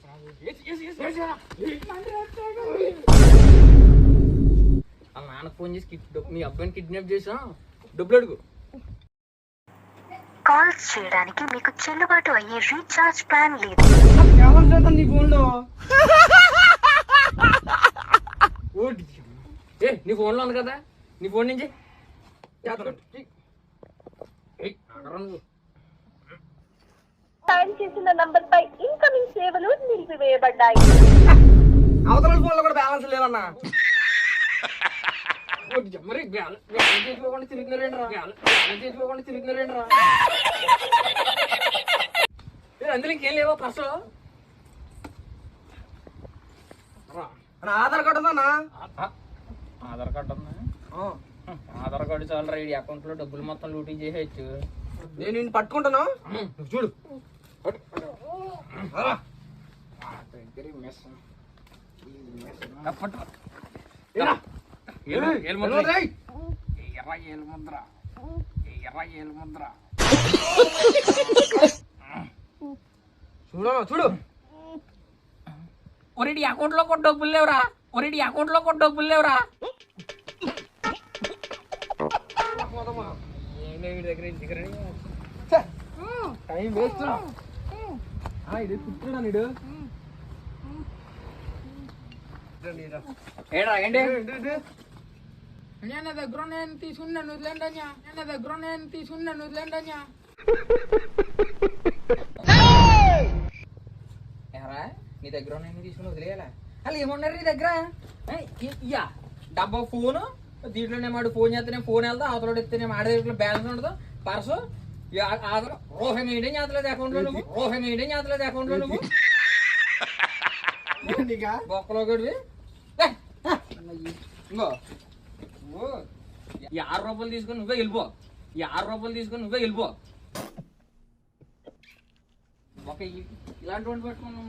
వాళ్ళ నాన్నకు ఫోన్ చేసి మీ అబ్బాయిని కిడ్నాప్ చేసా, డబ్బులు అడుగు. కాల్స్ చేయడానికి మీకు చెల్లుబాటు అయ్యే రీఛార్జ్ ప్లాన్ లేదు. నీ ఫోన్లో నీ ఫోన్లో ఉంది కదా, నీ ఫోన్ నుంచి డయల్ చేసిన నంబర్ పై ఇన్కమింగ్ సేవలు నిలిపివేయబడ్డాయి. అవతల ఫోన్లో కూడా బ్యాలెన్స్ లేదన్నా. మరి చేసుకోకుండా తిరుగుతున్నారేంట్రా అందులో ఇంకేం లేవా పర్సు? ఆధార్ కార్డు ఉందన్నా. ఆధార్ కార్డు ఉందా? ఆధార్ కార్డు చాలు రైడ్ అకౌంట్ లో డబ్బులు మొత్తం లూటీ చేసేయచ్చు. నేను నిన్ను పట్టుకుంటాను, చూడు. చూడు ఒరేడి అకౌంట్ లో కూడా డబ్బులు లేవురా, ఒరేడి అకౌంట్ లో కూడా డబ్బులు లేవురా. Time waste. కుట్టాడా నీడు? ఏడా ఏంటి నా దగ్గర నేను తీసుకున్నాను వదిలేండి, నా దగ్గర నేను తీసుకున్నాను వదిలేండి. ఎరా నీ దగ్గర నేను తీసుకుని వదిలేయాలా? అలా ఏమన్నారు నీ దగ్గర? ఇయ్యా డబ్బా ఫోను, దీంట్లోనే మాడు ఫోన్ చేస్తేనే ఫోన్ వెళ్తా, అవతల ఎత్తేనే మాడ దగ్గర బ్యాలెన్స్ ఉండదు, పర్సు ఆధార్ రోహం వేయడం చేతలేదు అకౌంట్ లో నువ్వు, రోహం వేయడం చేతలేదు అకౌంట్ లో నువ్వు. బొక్కలో గడివి ఇంకో 6 రూపాయలు తీసుకొని నువ్వే వెళ్ళిపో, 6 రూపాయలు తీసుకొని నువ్వే వెళ్ళిపో. ఒక ఇలాంటి పెట్టుకున్నాం.